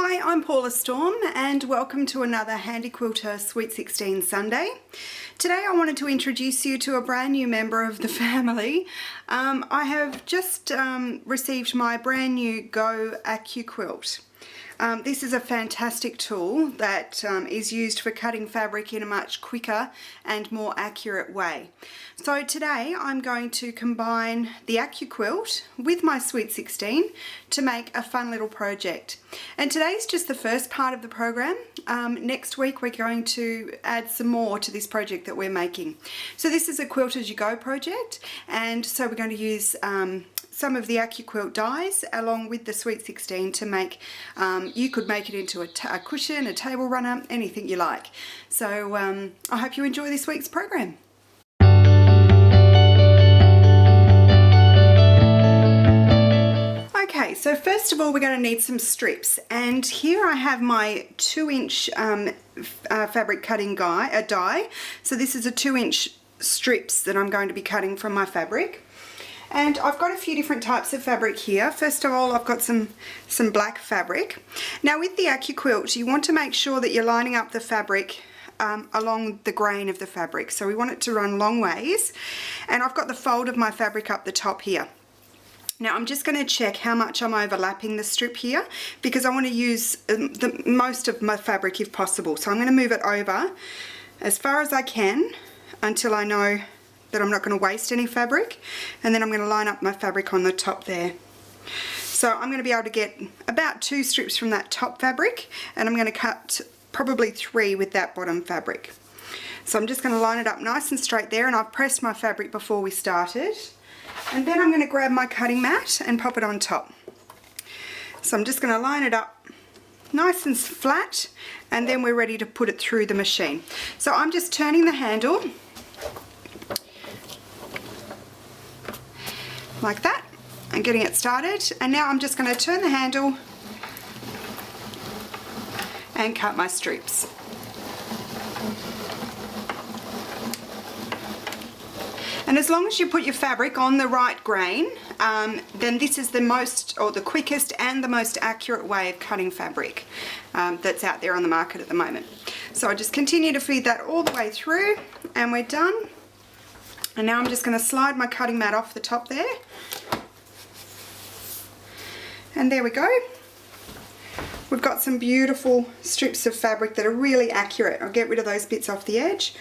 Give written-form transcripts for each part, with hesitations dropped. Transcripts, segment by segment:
Hi, I'm Paula Storm and welcome to another Handy Quilter Sweet 16 Sunday. Today I wanted to introduce you to a brand new member of the family. I have just received my brand new Go Accuquilt. This is a fantastic tool that is used for cutting fabric in a much quicker and more accurate way. So today I'm going to combine the Accuquilt with my Sweet 16 to make a fun little project. And today's just the first part of the program. Next week we're going to add some more to this project that we're making. So this is a Quilt As You Go project, and so we're going to use some of the Accuquilt dies along with the Sweet 16 to make, you could make it into a cushion, a table runner, anything you like. So I hope you enjoy this week's program. Okay, so first of all we're going to need some strips, and here I have my 2-inch fabric cutting die. So this is a 2-inch strips that I'm going to be cutting from my fabric. And I've got a few different types of fabric here. First of all, I've got some black fabric. Now with the Accuquilt, you want to make sure that you're lining up the fabric along the grain of the fabric. So we want it to run long ways. And I've got the fold of my fabric up the top here. Now I'm just going to check how much I'm overlapping the strip here, because I want to use the most of my fabric if possible. So I'm going to move it over as far as I can until I know that I'm not going to waste any fabric, and then I'm going to line up my fabric on the top there. So I'm going to be able to get about 2 strips from that top fabric, and I'm going to cut probably 3 with that bottom fabric. So I'm just going to line it up nice and straight there, and I've pressed my fabric before we started. And then I'm going to grab my cutting mat and pop it on top. So I'm just going to line it up nice and flat, and then we're ready to put it through the machine. So I'm just turning the handle like that and getting it started, and now I'm just going to turn the handle and cut my strips. And as long as you put your fabric on the right grain, then this is the most, or the quickest and the most accurate way of cutting fabric that's out there on the market at the moment. So I just continue to feed that all the way through, and we're done. And now I'm just going to slide my cutting mat off the top there. And there we go. We've got some beautiful strips of fabric that are really accurate. I'll get rid of those bits off the edge.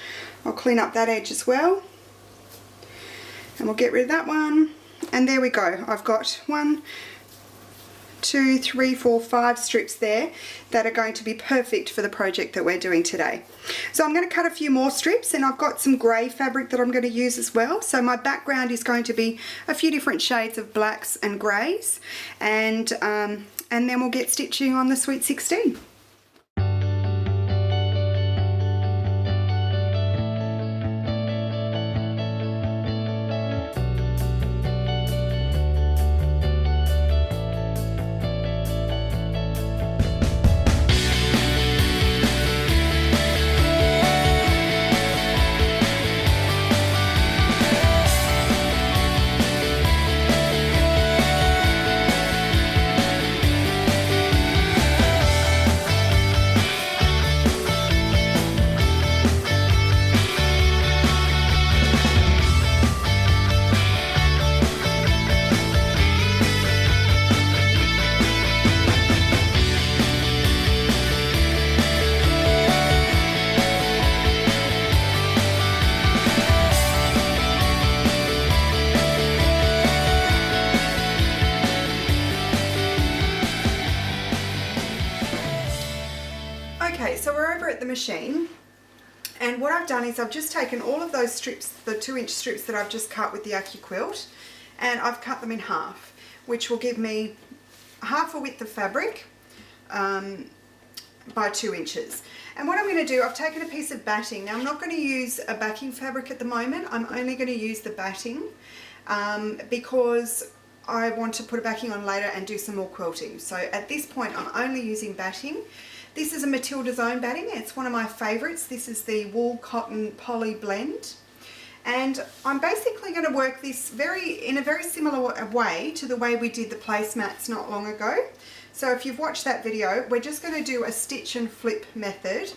I'll clean up that edge as well. And we'll get rid of that one. And there we go. I've got 1, 2, 3, 4, 5 strips there that are going to be perfect for the project that we're doing today. So I'm going to cut a few more strips, and I've got some grey fabric that I'm going to use as well. So my background is going to be a few different shades of blacks and greys, and then we'll get stitching on the Sweet 16. Okay, so we're over at the machine, and what I've done is I've just taken all of those strips, the 2-inch strips that I've just cut with the Accuquilt, and I've cut them in half, which will give me half a width of fabric by 2 inches. And what I'm going to do, I've taken a piece of batting. Now I'm not going to use a backing fabric at the moment. I'm only going to use the batting because I want to put a backing on later and do some more quilting. So at this point I'm only using batting. This is a Matilda's Own batting. It's one of my favourites. This is the wool cotton poly blend. And I'm basically going to work this in a very similar way to the way we did the placemats not long ago. So if you've watched that video, we're just going to do a stitch and flip method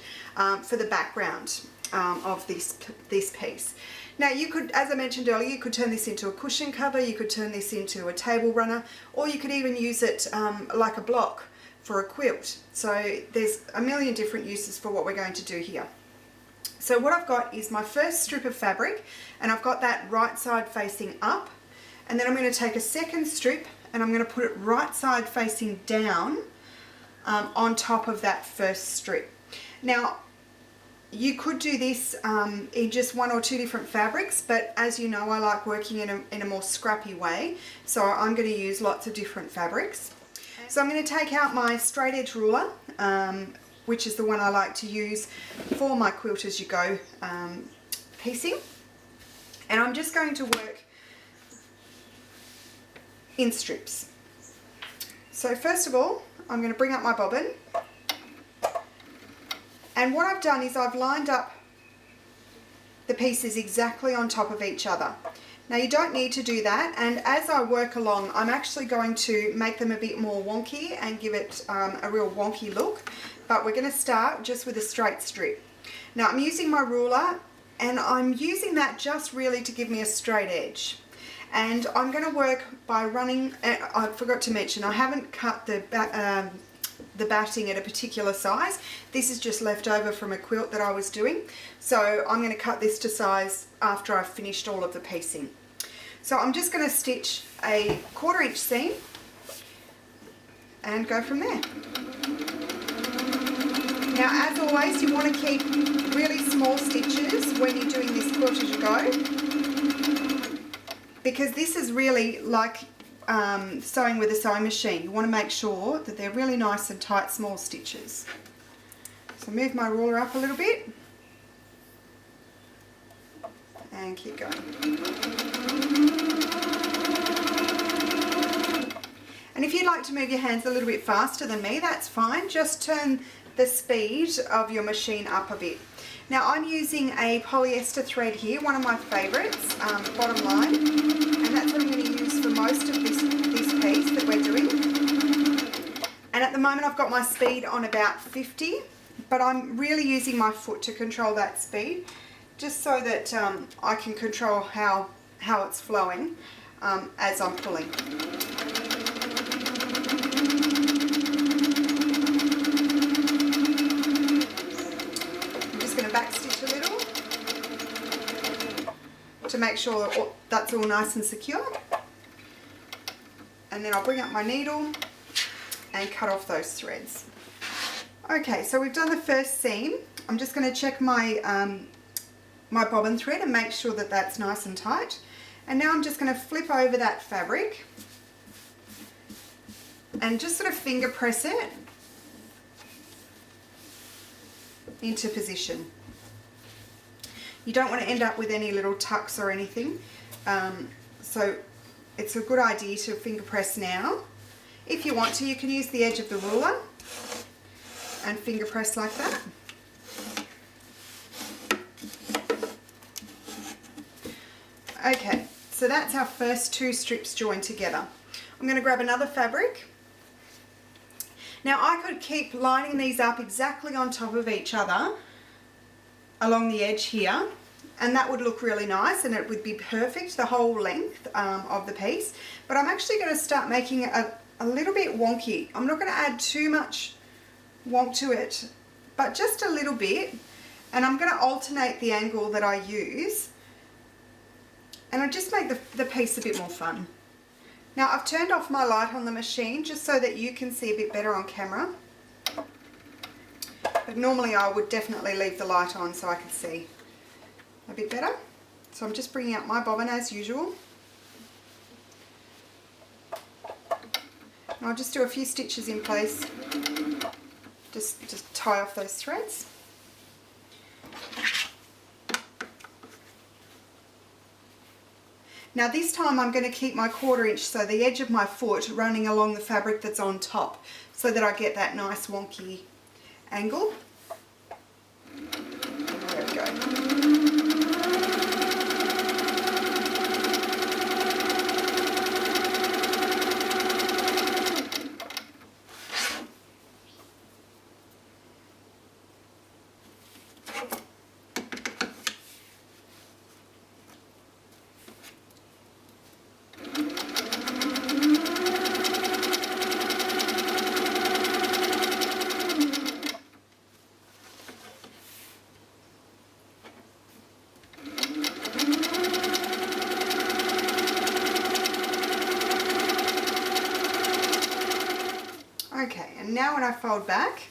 for the background of this piece. Now you could, as I mentioned earlier, you could turn this into a cushion cover, you could turn this into a table runner, or you could even use it like a block for a quilt. So there's a million different uses for what we're going to do here. So what I've got is my first strip of fabric, and I've got that right side facing up, and then I'm going to take a second strip and I'm going to put it right side facing down on top of that first strip. Now you could do this in just one or two different fabrics, but as you know, I like working in a more scrappy way, so I'm going to use lots of different fabrics. So I'm going to take out my straight edge ruler, which is the one I like to use for my quilt as you go piecing, and I'm just going to work in strips. So first of all, I'm going to bring up my bobbin, and what I've done is I've lined up the pieces exactly on top of each other. Now you don't need to do that, and as I work along I'm actually going to make them a bit more wonky and give it a real wonky look, but we're going to start just with a straight strip. Now I'm using my ruler, and I'm using that just really to give me a straight edge. And I'm going to work by running, I forgot to mention, I haven't cut the batting at a particular size. This is just left over from a quilt that I was doing. So I'm going to cut this to size after I've finished all of the piecing. So I'm just going to stitch a 1/4 inch seam and go from there. Now as always, you want to keep really small stitches when you're doing this quilt as you go, because this is really like sewing with a sewing machine. You want to make sure that they're really nice and tight small stitches. So move my ruler up a little bit and keep going. And if you'd like to move your hands a little bit faster than me, that's fine. Just turn the speed of your machine up a bit. Now I'm using a polyester thread here, one of my favourites, bottom line, and that's what I'm going to use for most of this piece that we're doing. And at the moment I've got my speed on about 50, but I'm really using my foot to control that speed, just so that I can control how it's flowing as I'm pulling. Backstitch a little to make sure that that's all nice and secure, and then I'll bring up my needle and cut off those threads. Okay, so we've done the first seam. I'm just going to check my my bobbin thread and make sure that that's nice and tight, and now I'm just going to flip over that fabric and just sort of finger press it into position. You don't want to end up with any little tucks or anything, so it's a good idea to finger press now. If you want to, you can use the edge of the ruler and finger press like that. Okay, so that's our first two strips joined together. I'm going to grab another fabric. Now I could keep lining these up exactly on top of each other along the edge here, and that would look really nice and it would be perfect the whole length of the piece, but I'm actually going to start making it a little bit wonky. I'm not going to add too much wonk to it, but just a little bit, and I'm going to alternate the angle that I use, and I'll just make the piece a bit more fun. Now I've turned off my light on the machine just so that you can see a bit better on camera, but normally I would definitely leave the light on so I can see a bit better. So I'm just bringing out my bobbin as usual, and I'll just do a few stitches in place, just tie off those threads. Now this time I'm going to keep my 1/4 inch, so the edge of my foot running along the fabric that's on top, so that I get that nice wonky angle. There we go. now when I fold back,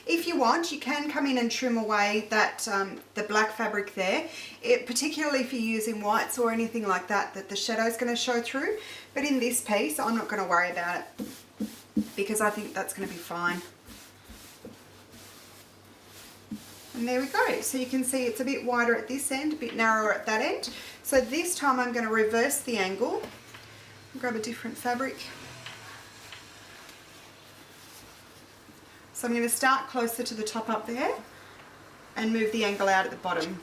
if you want, you can come in and trim away that the black fabric there, particularly if you're using whites or anything like that, that the shadow is going to show through. But in this piece, I'm not going to worry about it because I think that's going to be fine. And there we go. So you can see it's a bit wider at this end, a bit narrower at that end. So this time I'm going to reverse the angle, grab a different fabric. So I'm going to start closer to the top up there and move the angle out at the bottom.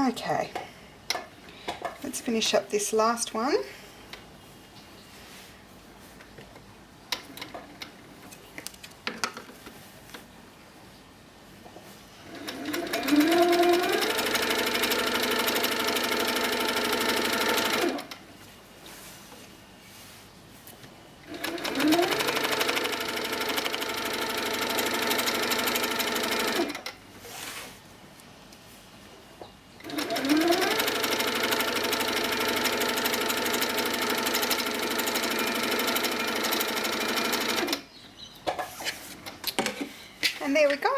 Okay, let's finish up this last one. And there we go.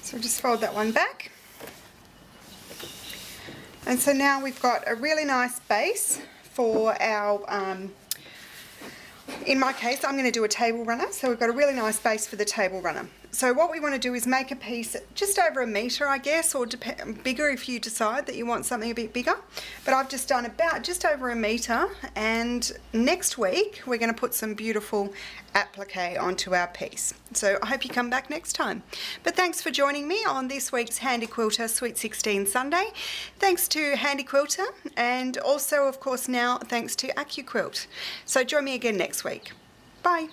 So we'll just fold that one back. And so now we've got a really nice base for our, in my case, I'm going to do a table runner. So we've got a really nice base for the table runner. So what we want to do is make a piece just over 1 metre, I guess, or bigger if you decide that you want something a bit bigger. But I've just done about just over 1 metre, and next week we're going to put some beautiful applique onto our piece. So I hope you come back next time. But thanks for joining me on this week's Handy Quilter Sweet 16 Sunday. Thanks to Handy Quilter, and also of course now thanks to Accuquilt. So join me again next week. Bye.